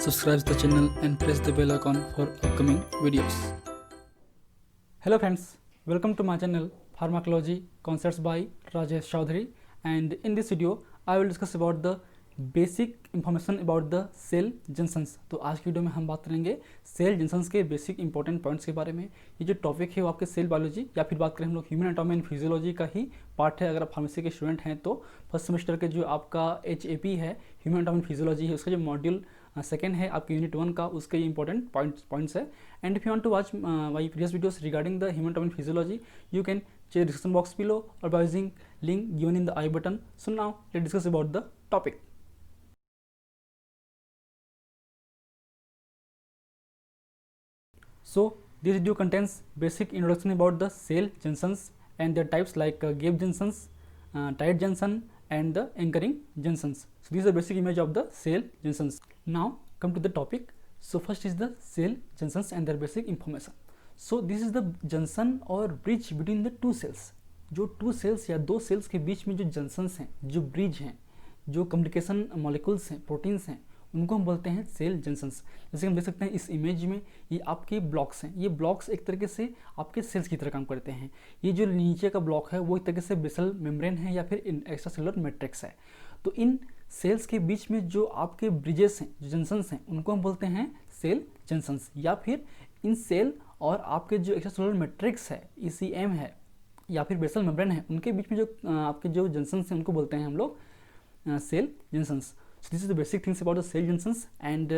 subscribe the channel and press the bell icon for upcoming videos. Hello friends, welcome to my channel Pharmacology Concepts by Rajesh Chaudhary, and in this video I will discuss about the basic information about the cell junctions. तो आज की video में हम बात करेंगे cell junctions के basic important points के बारे में। ये जो टॉपिक है वो आपके सेल बायोलॉजी या फिर बात करें हम लोग ह्यूमन एनाटॉमी एंड फिजियोलॉजी का ही पार्ट है। अगर आप फार्मेसी के स्टूडेंट हैं तो फर्स्ट सेमेस्टर के जो आपका HAP है ह्यूमन एनाटॉमी एंड फिजियोलॉजी है, उसका जो मॉड्यूल सेकेंड है आपके यूनिट 1 का, उसके इंपॉर्टेंट पॉइंट्स है। And if you want to watch my previous videos regarding the human anatomy and physiology you can check description box below or by using link given in the I button. So now let's discuss about the topic. So this video contains basic introduction about the cell junctions and their types like gap junctions, tight junction and the anchoring junctions. So this is the basic image of the cell junctions. Now come to the topic. So first is the cell junctions and their basic information. So this is the junction or bridge between the two cells. जो to sales या दो sales के बीच में जो junctions हैं, जो bridge हैं, जो कम्युनिकेशन मॉलिक्यूल्स हैं, प्रोटीन्स हैं, उनको हम बोलते हैं सेल जंक्शंस। जैसे हम देख सकते हैं इस इमेज में ये आपके ब्लॉक्स हैं। ये ब्लॉक्स एक तरीके से आपके सेल्स की तरह काम करते हैं। ये जो नीचे का ब्लॉक है वो एक तरीके से बेसल मेम्ब्रेन है या फिर एक्स्ट्रा सेलुलर मैट्रिक्स है। तो इन सेल्स के बीच में जो आपके ब्रिजेस हैं, जो जंक्शंस हैं, उनको हम बोलते हैं सेल जंक्शंस। या फिर इन सेल और आपके जो एक्स्ट्रासेलुलर मैट्रिक्स है, ECM है या फिर बेसल मेम्ब्रेन है, उनके बीच में जो आपके जो जंक्शंस हैं उनको बोलते हैं हम लोग cell junctions. So this is the basic things about the cell junctions and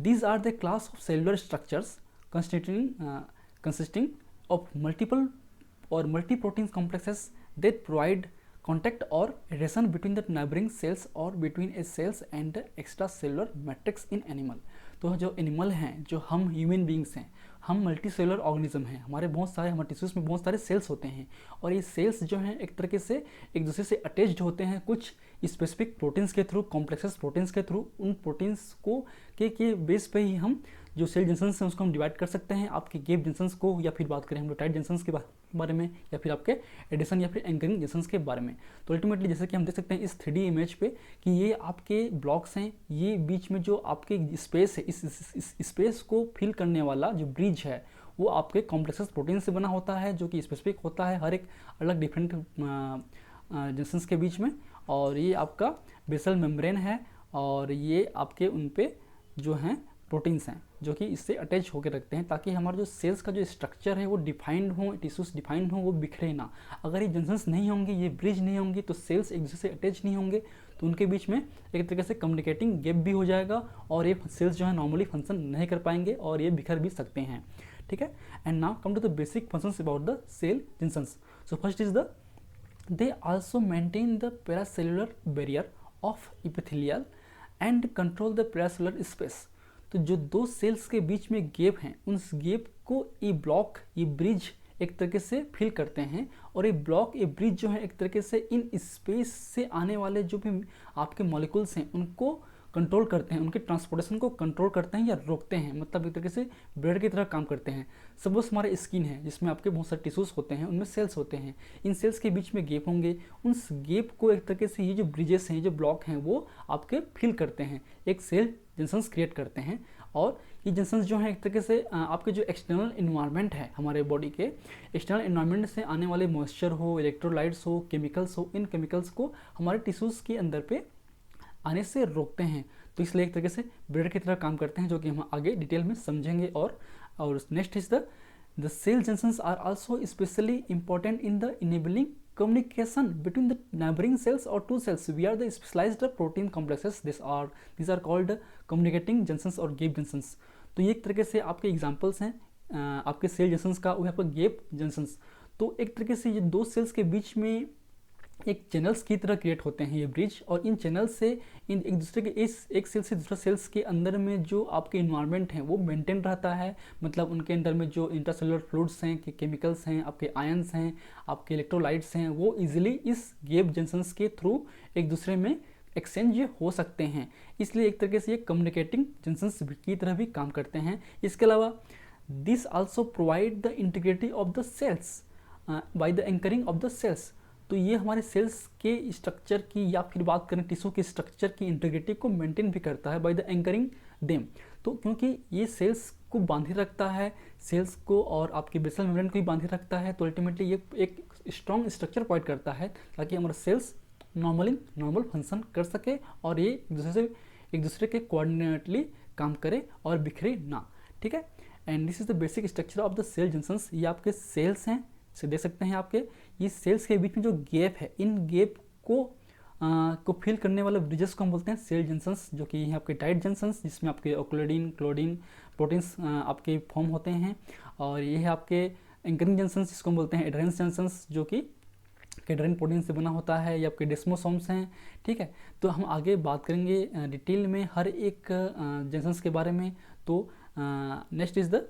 these are the class of cellular structures consisting of multiple or multi-protein complexes that provide contact or relation between the neighboring cells or between a cells and the extracellular matrix in animal. तो जो animal हैं, जो हम human beings हैं, हम multi cellular organism हैं। हमारे tissues में बहुत सारे सेल्स होते हैं और ये सेल्स जो हैं एक तरीके से एक दूसरे से अटैच्ड होते हैं कुछ स्पेसिफिक प्रोटीन्स के थ्रू, कॉम्प्लेक्सेस प्रोटीन्स के थ्रू। उन प्रोटीन्स को के बेस पे ही हम जो सेल जंक्शंस हैं उसको हम डिवाइड कर सकते हैं, आपके गैप जंक्शंस को, या फिर बात करें हम लोग टाइट जंक्शंस के बारे में, या फिर आपके एडिशन या फिर एंकरिंग जंक्शंस के बारे में। तो अल्टीमेटली जैसे कि हम देख सकते हैं इस 3D इमेज पे कि ये आपके ब्लॉक्स हैं, ये बीच में जो आपके स्पेस है, इस स्पेस को फिल करने वाला जो ब्रिज है वो आपके कॉम्प्लेक्सेस प्रोटीन से बना होता है, जो कि स्पेसिफिक होता है हर एक अलग डिफरेंट जंक्शंस के बीच में। और ये आपका बेसल मेम्ब्रेन है और ये आपके उन पे जो हैं प्रोटीन्स हैं जो कि इससे अटैच होकर रखते हैं, ताकि हमारा जो सेल्स का जो स्ट्रक्चर है वो डिफाइंड हो, टिश्यूज डिफाइंड हो, वो बिखरे ना। अगर ये जंक्शंस नहीं होंगे, ये ब्रिज नहीं होंगे, तो सेल्स एक दूसरे से अटैच नहीं होंगे, तो उनके बीच में एक तरीके से कम्युनिकेटिंग गैप भी हो जाएगा और ये सेल्स जो है नॉर्मली फंक्शन नहीं कर पाएंगे और ये बिखर भी सकते हैं। ठीक है। And now come to the basic functions about the cell junctions. So first is the they also maintain the paracellular barrier of epithelial and control the paracellular space. तो जो दो सेल्स के बीच में गैप हैं, उस गैप को ये ब्लॉक, ये ब्रिज एक तरीके से फिल करते हैं और ये ब्लॉक, ये ब्रिज जो है एक तरीके से इन स्पेस से आने वाले जो भी आपके मॉलिक्यूल्स हैं उनको कंट्रोल करते हैं, उनके ट्रांसपोर्टेशन को कंट्रोल करते हैं या रोकते हैं। मतलब एक तरीके से ब्रेड की तरह काम करते हैं। सपोज हमारे स्किन है जिसमें आपके बहुत सारे टिश्यूज़ होते हैं, उनमें सेल्स होते हैं, इन सेल्स के बीच में गैप होंगे, उस गैप को एक तरीके से ये जो ब्रिजेस हैं, ये जो ब्लॉक हैं, वो आपके फिल करते हैं, एक सेल जंक्शंस क्रिएट करते हैं। और ये जंक्शंस जो हैं एक तरीके से आपके जो एक्सटर्नल इन्वायरमेंट है, हमारे बॉडी के एक्सटर्नल इन्वायरमेंट से आने वाले मॉइस्चर हो, इलेक्ट्रोलाइट्स हो, केमिकल्स हो, इन केमिकल्स को हमारे टिश्यूज़ के अंदर पे आने से रोकते हैं। तो इसलिए एक तरीके से ब्रेड की तरह काम करते हैं, जो कि हम आगे डिटेल में समझेंगे। और next is the cell junctions are also specially important in the enabling communication between the neighboring cells or two cells via the specialized protein complexes. These are called communicating junctions और gap junctions. तो ये एक तरीके से आपके examples हैं आपके cell junctions का, वो है आपका गैप जंक्शंस। तो एक तरीके से ये दो सेल्स के बीच में एक चैनल्स की तरह क्रिएट होते हैं ये ब्रिज, और इन चैनल से इन एक दूसरे के इस एक सेल से दूसरा सेल्स के अंदर में जो आपके इन्वायरमेंट है वो मेंटेन रहता है। मतलब उनके अंदर में जो इंट्रासेलुलर फ्लूइड्स हैं, केमिकल्स हैं, आपके आयंस हैं, आपके इलेक्ट्रोलाइट्स हैं, वो इजीली इस गैप जंक्शंस के थ्रू एक दूसरे में एक्सचेंज हो सकते हैं। इसलिए एक तरीके से ये कम्युनिकेटिंग जंक्शंस की तरह भी काम करते हैं। इसके अलावा this also provide the integrity of the cells by the anchoring of the cells. तो ये हमारे सेल्स के स्ट्रक्चर की या फिर बात करें टिश्यू के स्ट्रक्चर की इंटीग्रिटी को मेंटेन भी करता है बाय द एंकरिंग देम। तो क्योंकि ये सेल्स को बांधे रखता है, सेल्स को और आपके बेसल मेम्ब्रेन को भी बांधे रखता है, तो अल्टीमेटली ये एक स्ट्रॉन्ग स्ट्रक्चर प्रोवाइड करता है ताकि हमारे सेल्स नॉर्मल फंक्शन कर सके और ये एक दूसरे के कोऑर्डिनेटली काम करे और बिखरे ना, ठीक है। And this is the basic structure of the cell junctions. ये आपके सेल्स हैं, इसे देख सकते हैं आपके, ये सेल्स के बीच में जो गैप है, इन गैप को फिल करने वाले ब्रिजेस को हम बोलते हैं सेल जंक्शंस, जो कि ये आपके टाइट जंक्शंस जिसमें आपके ओक्लोडीन क्लोडीन प्रोटीन्स आपके फॉर्म होते हैं। और ये है आपके एंकरिंग जंक्शंस जिसको हम बोलते हैं एडहेरेंस जंक्शंस, जो कि कैडरिन प्रोटीन से बना होता है। ये आपके डेस्मोसोम्स हैं, ठीक है। तो हम आगे बात करेंगे डिटेल में हर एक जंक्शंस के बारे में। तो next is the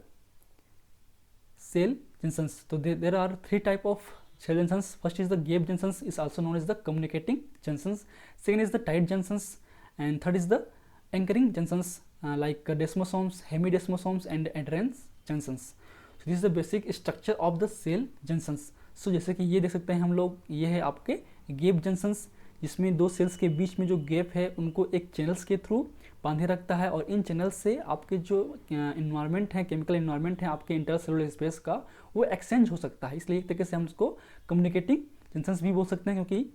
cell junctions. तो there are 3 type of cell junctions. First is the gap junctions, is also known as the communicating junctions. Second is the tight junctions, and third is the anchoring junctions like desmosomes, hemidesmosomes, and adherens junctions. So this is the basic structure of the cell junctions. So जैसे कि ये देख सकते हैं हम लोग, ये है आपके gap junctions, जिसमें दो सेल्स के बीच में जो गैप है उनको एक चैनल्स के थ्रू बांधे रखता है और इन चैनल से आपके जो इन्वायरमेंट है, केमिकल इन्वायरमेंट है आपके इंटरसेलुलर स्पेस का, वो एक्सचेंज हो सकता है। इसलिए एक तरीके से हम उसको कम्युनिकेटिंग जंक्शंस भी बोल सकते हैं, क्योंकि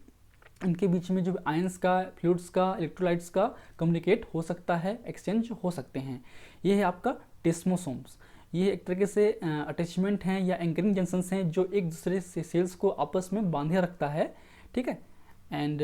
इनके बीच में जो आयंस का, फ्लूइड्स का, इलेक्ट्रोलाइट्स का कम्युनिकेट हो सकता है, एक्सचेंज हो सकते हैं। ये है आपका डेस्मोसोम्स। ये एक तरीके से अटैचमेंट हैं या एंकरिंग जंक्शंस हैं जो एक दूसरे से सेल्स को आपस में बांधे रखता है, ठीक है। एंड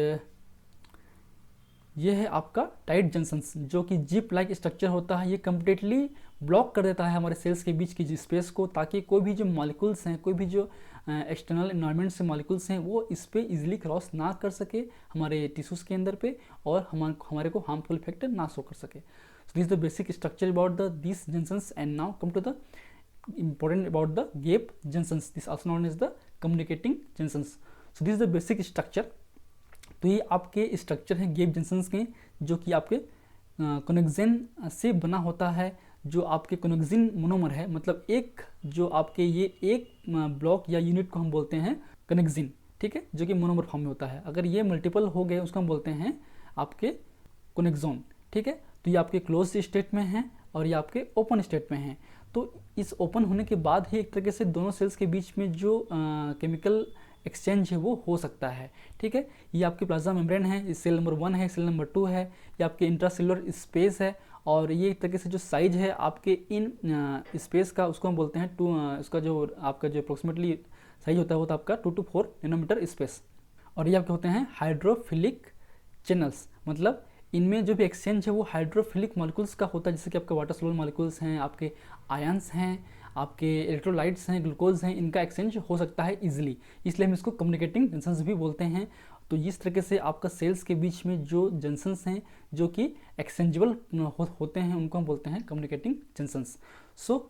ये है आपका टाइट जंक्शंस, जो कि जिप लाइक स्ट्रक्चर होता है। ये कम्प्लीटली ब्लॉक कर देता है हमारे सेल्स के बीच की स्पेस को, ताकि कोई भी जो मॉलिक्यूल्स हैं, कोई भी जो एक्सटर्नल इन्वायरमेंट से मॉलिक्यूल्स हैं, वो इस पे इजीली क्रॉस ना कर सके हमारे टिश्यूज़ के अंदर पे और हमारे को हार्मफुल इफेक्ट ना शो कर सके। So this the basic structure about this junctions. And now come to the important about the gap junctions. This also known as the communicating junctions. So this is the basic structure. तो ये आपके structure हैं gap junctions के, जो कि आपके कोनेक्सिन से बना होता है, जो आपके कोनेक्सिन मोनोमर है। मतलब एक जो आपके ये एक ब्लॉक या यूनिट को हम बोलते हैं कोनेक्सिन, ठीक है, जो कि मोनोमर फॉर्म में होता है। अगर ये मल्टीपल हो गए उसको हम बोलते हैं आपके कोनेक्सोन, ठीक है। तो ये आपके क्लोज स्टेट में हैं और ये आपके ओपन स्टेट में हैं। तो इस ओपन होने के बाद ही एक तरीके से दोनों सेल्स के बीच में जो केमिकल एक्सचेंज है वो हो सकता है, ठीक है। ये आपकी प्लाज्मा मेम्ब्रेन है, ये सेल नंबर 1 है, सेल नंबर 2 है, ये आपके इंट्रासेलुलर स्पेस है। और ये एक तरीके से जो साइज है आपके इन स्पेस का, उसको हम बोलते हैं उसका जो आपका जो अप्रोक्सीमेटली साइज होता है वो तो आपका 2 to 4 नैनोमीटर स्पेस। और ये आपके होते हैं हाइड्रोफिलिक चैनल्स, मतलब इनमें जो भी एक्सचेंज है वो हाइड्रोफिलिक मॉलिक्यूल्स का होता है, जैसे कि आपके वाटर सोलर मॉलिक्यूल्स हैं, आपके आयंस हैं, आपके इलेक्ट्रोलाइट्स हैं, ग्लूकोज हैं, इनका एक्सचेंज हो सकता है इजीली, इसलिए हम इसको कम्युनिकेटिंग जंक्शंस भी बोलते हैं। तो इस तरीके से आपका सेल्स के बीच में जो जंक्शंस हैं जो कि एक्सचेंजेबल होते हैं, उनको हम बोलते हैं communicating junctions. So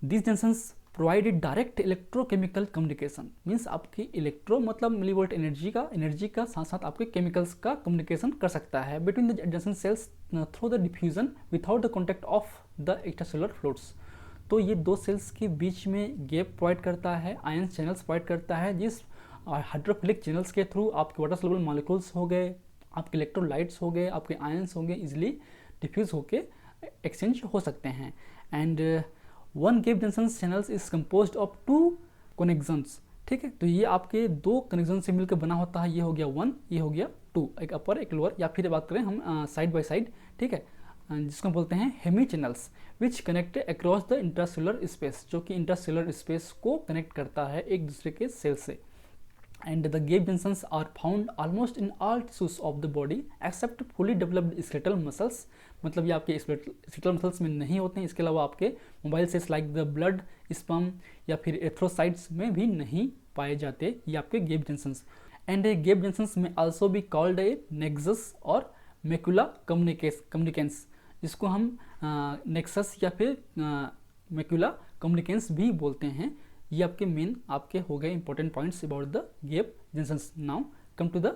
this junctions provide direct electrochemical communication, means आपकी इलेक्ट्रो मतलब मिलीवोल्ट एनर्जी का साथ साथ आपके केमिकल्स का कम्युनिकेशन कर सकता है between the adjacent sales through the diffusion without the contact of the extracellular fluids. तो ये दो सेल्स के बीच में गैप प्रोवाइड करता है, आयंस चैनल्स प्रोवाइड करता है, जिस हाइड्रोफिलिक चैनल्स के थ्रू आपके वाटर सोलुबल मॉलिक्यूल्स हो गए, आपके इलेक्ट्रोलाइट्स हो गए, आपके आयंस हो गए, इजिली डिफ्यूज होके एक्सचेंज हो सकते हैं। And one gap junction channels is composed of 2 connections, ठीक है। तो ये आपके 2 कनेक्शन से मिलकर बना होता है, ये हो गया 1, ये हो गया 2, एक अपर एक लोअर, या फिर बात करें हम साइड बाय साइड, ठीक है, जिसको बोलते हैं hemi channels which connect across the intracellular space, जो कि इंट्रासेलुलर स्पेस को कनेक्ट करता है एक दूसरे के सेल से। And the gap junctions are found almost in all tissues of the body except fully developed skeletal muscles, मतलब ये आपके स्केलेटल मसल्स में नहीं होते हैं, इसके अलावा आपके mobile cells like the blood, sperm या फिर एथ्रोसाइट्स में भी नहीं पाए जाते ये आपके gap junctions. And gap junctions में also be called a nexus और मैकुला कम्युनिकेंस, जिसको हम नेक्सस या फिर मैकुला कम्युनिकेंस भी बोलते हैं। ये आपके मेन आपके हो गए important points about the gap junctions. Now come to the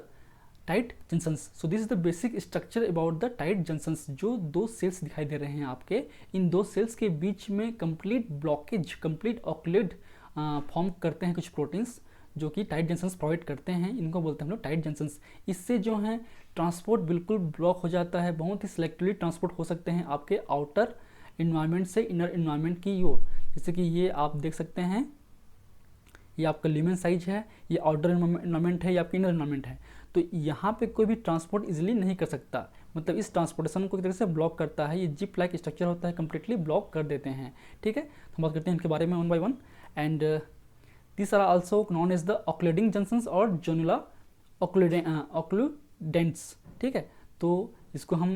tight junctions. So this is the basic structure about the tight junctions. जो 2 सेल्स दिखाई दे रहे हैं आपके, इन 2 सेल्स के बीच में कंप्लीट ब्लॉकेज, कंप्लीट ऑक्लेड फॉर्म करते हैं कुछ प्रोटीन्स, जो कि टाइट जंक्शंस प्रोवाइड करते हैं, इनको बोलते हैं हम लोग टाइट जंक्शंस। इससे जो है ट्रांसपोर्ट बिल्कुल ब्लॉक हो जाता है, बहुत ही सिलेक्टिवली ट्रांसपोर्ट हो सकते हैं आपके आउटर इन्वायरमेंट से इनर इन्वायरमेंट की ओर। जैसे कि ये आप देख सकते हैं, ये आपका ल्यूमेन साइज है, ये आउटर इन्वायरमेंट है, ये आपका इनर इन्वायरमेंट है। तो यहाँ पे कोई भी ट्रांसपोर्ट इजीली नहीं कर सकता, मतलब इस ट्रांसपोर्टेशन को एक तरह से ब्लॉक करता है। ये जिप लाइक स्ट्रक्चर होता है, कम्प्लीटली ब्लॉक कर देते हैं। ठीक है, तो हम बात करते हैं इनके बारे में one by one. And this are also known as the occluding junctions और जोनुला ऑक्लूडेंट्स। ठीक है, तो इसको हम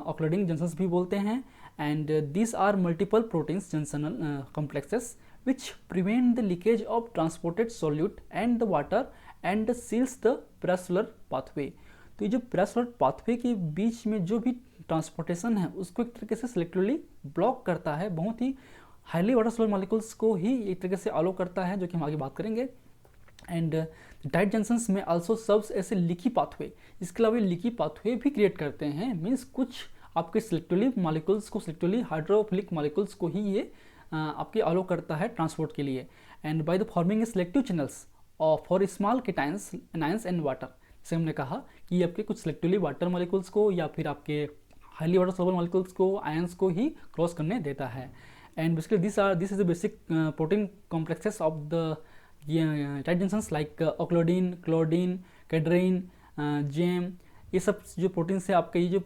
ऑक्लूडिंग जंक्शंस भी बोलते हैं। And this are multiple proteins junctional complexes which prevent the leakage of transported solute and the water and seals the peristallar pathway। तो ये जो पेरिस्टलर पाथवे के बीच में जो भी ट्रांसपोर्टेशन है उसको एक तरीके से सिलेक्टिवली ब्लॉक करता है, बहुत ही हाईली वाटर सोलर मॉलिक्यूल्स को ही एक तरीके से अलो करता है, जो कि हम आगे बात करेंगे। एंड टाइट जंक्शंस में आल्सो सर्व्स ऐसे लीकी पाथवे, इसके अलावा लीकी पाथवे भी क्रिएट करते हैं। मीन्स कुछ आपके सिलेक्टिवली मॉलिक्यूल्स को, सिलेक्टिवली हाइड्रोफिलिक मॉलिक्यूल्स को ही ये आपके अलो करता है ट्रांसपोर्ट के लिए। And by the forming selective channels for small cations anions and water, जैसे हमने कहा कि आपके कुछ सिलेक्टिवली वाटर मॉलिक्यूल्स को या फिर आपके हाईली वाटर सोलबल मॉलिक्यूल्स को, आयंस को ही क्रॉस करने देता है। And basically this is the basic protein complexes of the tight junctions like occludin, claudin, cadherin, JAM, ये सब जो प्रोटीन से आपका ये जो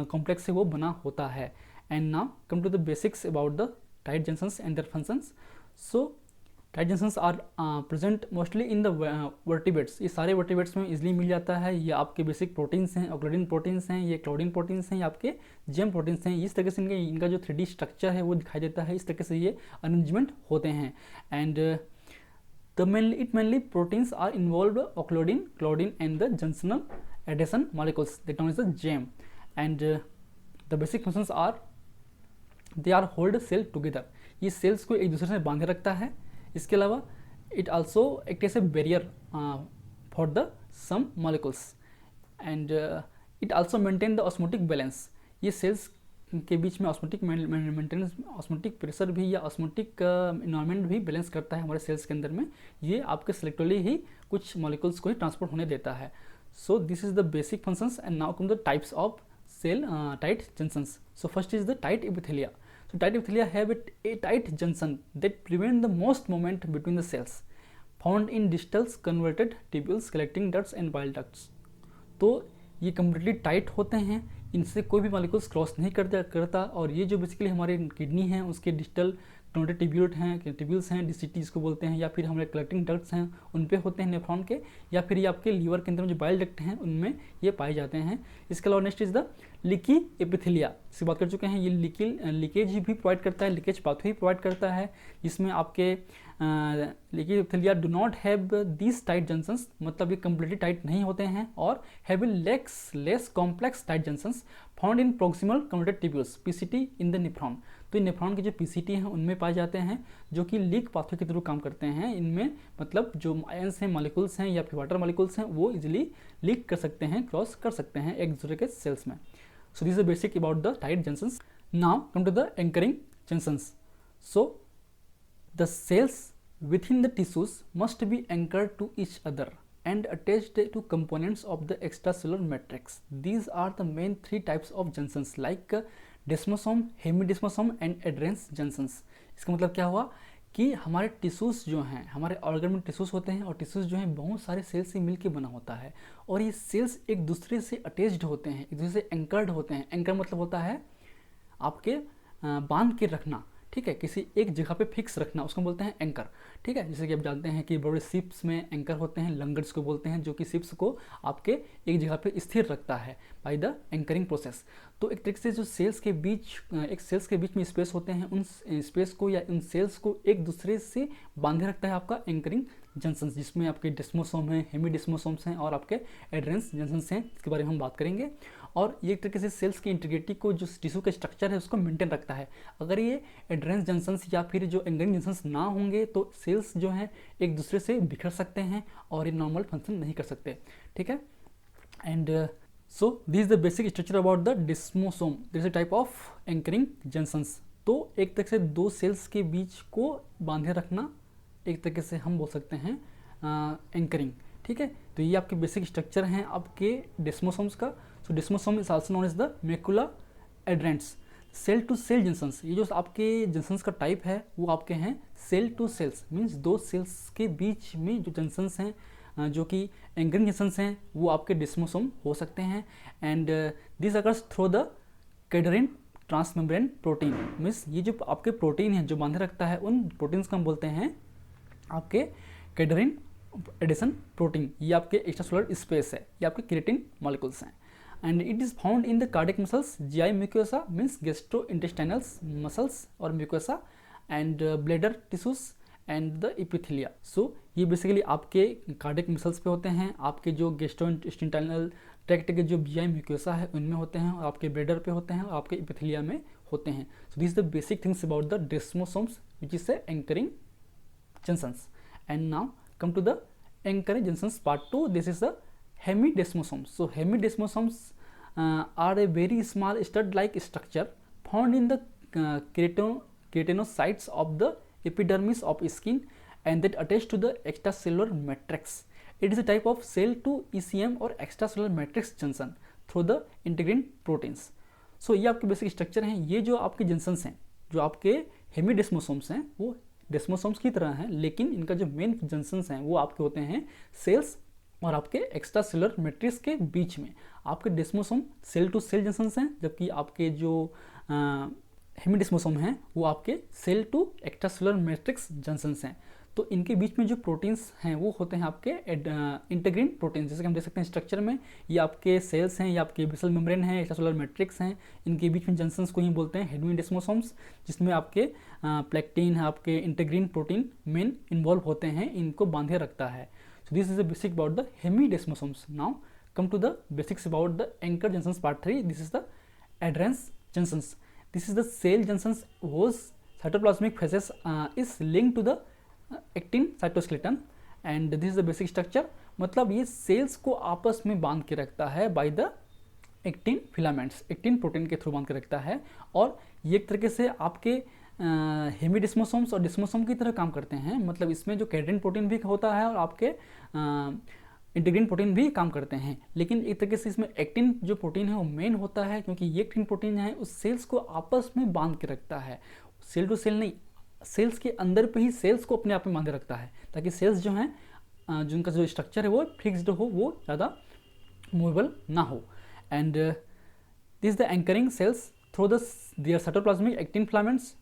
कॉम्प्लेक्स है वो बना होता है। And now come to the basics about the tight junctions and their functions. So tight junctions are present mostly in the vertebrates। ये सारे vertebrates में इजीली मिल जाता है। ये आपके बेसिक प्रोटीन्स हैं, ऑक्लोडीन प्रोटीन्स हैं, ये क्लोडीन प्रोटीन्स हैं, ये आपके जेम प्रोटीन्स हैं। इस तरह से इनका जो 3D स्ट्रक्चर है वो दिखाई देता है, इस तरह से ये अरेंजमेंट होते हैं। And it mainly proteins are involve occludin, claudin and the junctional adhesion molecules that known as the JAM. And the basic functions are they are hold cell together, ये सेल्स को एक दूसरे से बांधे रखता है। इसके अलावा it also act as a barrier for the some molecules. And it also maintain the osmotic balance, ये सेल्स के बीच में ऑस्मोटिक मेंटेनेंस, ऑस्मोटिक प्रेशर भी या ऑस्मोटिक इन्वायरमेंट भी बैलेंस करता है हमारे सेल्स के अंदर में। ये आपके सिलेक्टिवली ही कुछ मॉलिक्यूल्स को ही ट्रांसपोर्ट होने देता है। So this is the basic functions. And now come the types of cell tight junctions. So first is the tight epithelia. So tight epithelia have a tight junction that prevent the most movement between the cells, found in distal converted tubules collecting ducts and bile ducts। तो ये completely tight होते हैं, इनसे कोई भी molecules cross नहीं करता। और ये जो बेसिकली हमारे किडनी हैं उसके डिस्टल कनेक्टेड ट्यूब्यूल्स हैं, डीसीटी जिसको बोलते हैं, या फिर हमारे कलेक्टिंग डक्ट्स हैं उन पे होते हैं नेफ्रॉन के, या फिर ये आपके लीवर के अंदर में जो बाइल डक्ट हैं उनमें ये पाए जाते हैं। इसके अलावा next is the leaky epithelia, इसकी बात कर चुके हैं। ये लीकेज भी प्रोवाइड करता है, लीकेज पाथवे भी प्रोवाइड करता है, जिसमें आपके leaky epithelia do not have these tight junctions, मतलब ये कम्प्लीटली टाइट नहीं होते हैं, और have less complex tight junctions found in proximal connected tubules PCT in the nephron. तो ये नेफ्रॉन के जो पीसीटी हैं उनमें पाए जाते हैं, जो कि लीक पाथवे के थ्रू काम करते हैं। इनमें मतलब जो आयंस हैं, मॉलिक्यूल्स हैं या फिर वाटर मॉलिक्यूल्स हैं वो इजीली लीक कर सकते हैं, क्रॉस कर सकते हैं एक दूसरे के सेल्स में। So this is basic about the tight junctions. Now come to the anchoring junctions. So the cells within the tissues must be anchored to each other and attached to components of the extracellular matrix. These are the main three types of junctions like desmosome, hemidesmosome and adherens junctions। इसका मतलब क्या हुआ कि हमारे tissues जो हैं, हमारे organ में टिश्यूज़ होते हैं, और टिश्यूज़ जो हैं बहुत सारे सेल्स से मिलकर बना होता है, और ये सेल्स एक दूसरे से अटैच्ड होते हैं, एक दूसरे से एंकर्ड होते हैं। एंकर मतलब होता है आपके बांध के रखना, ठीक है, किसी एक जगह पे फिक्स रखना, उसको बोलते हैं एंकर। ठीक है, जैसे कि आप जानते हैं कि बड़े शिप्स में एंकर होते हैं, लंगर्स को बोलते हैं, जो कि शिप्स को आपके एक जगह पे स्थिर रखता है बाय द एंकरिंग प्रोसेस। तो एक तरीके से जो सेल्स के बीच में स्पेस होते हैं, उन स्पेस को या उन सेल्स को एक दूसरे से बांधे रखता है आपका एंकरिंग जंक्शंस, जिसमें आपके डेस्मोसोम हैं, हेमीडेस्मोसोम्स हैं और आपके एडरेंस जंक्शंस हैं, इसके बारे में हम बात करेंगे। और ये एक तरीके से सेल्स की इंटीग्रिटी को, जो टिश्यू का स्ट्रक्चर है उसको मेंटेन रखता है। अगर ये एडरेंस जंक्शंस या फिर जो एंकरिंग जंक्शंस ना होंगे तो सेल्स जो हैं एक दूसरे से बिखर सकते हैं और ये नॉर्मल फंक्शन नहीं कर सकते। ठीक है, and so this is the basic structure about the desmosome. This is a type of anchoring junctions. तो एक तरह से दो सेल्स के बीच को बांधे रखना, एक तरीके से हम बोल सकते हैं एंकरिंग। ठीक है, तो ये आपके बेसिक स्ट्रक्चर हैं आपके डेस्मोसोम्स का। So desmosome is also known as the macula adherens. Cell to cell junctions, ये जो आपके जंक्शंस का टाइप है वो आपके हैं सेल टू सेल्स, मीन्स दो सेल्स के बीच में जो जंक्शंस हैं जो कि एंकरिंग जंक्शंस हैं वो आपके डेस्मोसोम हो सकते हैं। And this occurs through the cadherin transmembrane protein, means ये जो आपके प्रोटीन है जो बांधे रखता है उन प्रोटीन्स को हम बोलते हैं आपके कैडरिन एडिशन प्रोटीन। ये आपके एक्स्ट्रासेलुलर स्पेस है, ये आपके केराटिन मॉलिक्यूल्स हैं। And it is found in the cardiac muscles, GI mucosa means gastrointestinals muscles और mucosa and bladder tissues and the epithelia. So ये बेसिकली आपके कार्डियक मसल्स पे होते हैं, आपके जो गैस्ट्रोइंटेस्टाइनल ट्रैक्ट के जो जीआई म्यूकोसा है उनमें होते हैं, और आपके ब्लैडर पे होते हैं, और आपके एपिथेलिया में होते हैं। सो this is the basic things about the desmosomes which is the anchoring junctions. And now come to the anchoring junctions part 2. This is the hemidesmosomes. So hemidesmosomes are a very small stud-like structure found in the keratinocytes of the epidermis of skin and that attach to the extracellular matrix. It is a type of cell to ECM or extracellular matrix junction through the integrin proteins. So ये आपके basic structure हैं। ये जो आपके junctions हैं जो आपके हेमीडेस्मोसोम्स हैं वो डेस्मोसोम्स की तरह हैं, लेकिन इनका जो मेन जंक्शंस हैं वो आपके होते हैं सेल्स और आपके एक्स्ट्रा सेलुलर मैट्रिक्स के बीच में। आपके desmosome cell to cell junctions हैं, जबकि आपके जो हेमीडेस्मोसोम हैं वो आपके cell to extra cellular matrix junctions हैं। तो इनके बीच में जो प्रोटीन्स हैं वो होते हैं आपके इंटीग्रिन प्रोटीन्स। जैसे कि हम देख सकते हैं स्ट्रक्चर में, ये आपके सेल्स हैं, ये आपके बेसल मेम्ब्रेन है, एक्स्ट्रासेलुलर मैट्रिक्स हैं, इनके बीच में जंक्शंस को ही बोलते हैं हेमीडेस्मोसोम्स, जिसमें आपके प्लेक्टिन है, आपके इंटीग्रिन प्रोटीन मेन इन्वॉल्व होते हैं, इनको बांधे रखता है। So this is the basic about the hemidesmosomes. Now come to the basics about the anchor junctions part 3. This is the adherence junctions. This is the cell junctions whose cytoplasmic phases is linked to the actin cytoskeleton and this is the basic structure. मतलब ये cells को आपस में बांध के रखता है by the actin filaments, actin protein के थ्रू बांध के रखता है, और ये एक तरीके से आपके हेमीडेस्मोसोम्स और डिस्मोसोम की तरह काम करते हैं। मतलब इसमें जो कैडरिन प्रोटीन भी होता है और आपके इंटीग्रिन प्रोटीन भी काम करते हैं, लेकिन एक तरीके से इसमें एक्टिन जो प्रोटीन है वो मेन होता है, क्योंकि ये एक्टिन प्रोटीन है उस सेल्स को आपस में बांध के रखता है, सेल टू सेल नहीं, सेल्स के अंदर पे ही सेल्स को अपने आप में बांधे रखता है, ताकि सेल्स जो हैं जिनका जो स्ट्रक्चर है वो फिक्स्ड हो, वो ज़्यादा मूवेबल ना हो। And this the anchoring cells through the their cytoplasmic actin filaments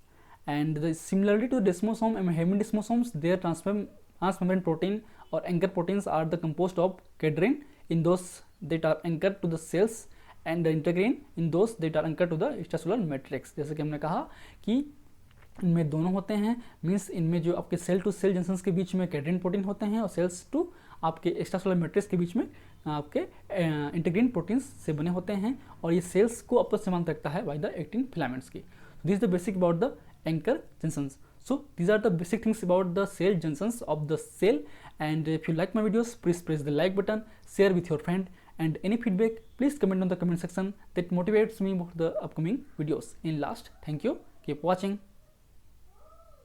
and similarly to desmosome and hemidesmosomes, their transmembrane protein or anchor proteins are the composed of cadherin in those that are anchored to the cells and the integrin in those that are anchored to the extracellular matrix। जैसे कि हमने कहा कि इनमें दोनों होते हैं, means इनमें जो आपके सेल टू सेल जंक्शंस के बीच में कैडरिन प्रोटीन होते हैं और सेल्स टू आपके एक्स्ट्रासेलुलर मैट्रिक्स के बीच में आपके इंटीग्रिन प्रोटीन्स से बने होते हैं, और ये सेल्स को आपस में बांध रखता है बाय द एक्टिन फिलामेंट्स की। This is the basic about the anchor junctions. So these are the basic things about the cell junctions of the cell, and if you like my videos, please press the like button, share with your friend, and any feedback please comment on the comment section, that motivates me for the upcoming videos. In last, thank you, keep watching.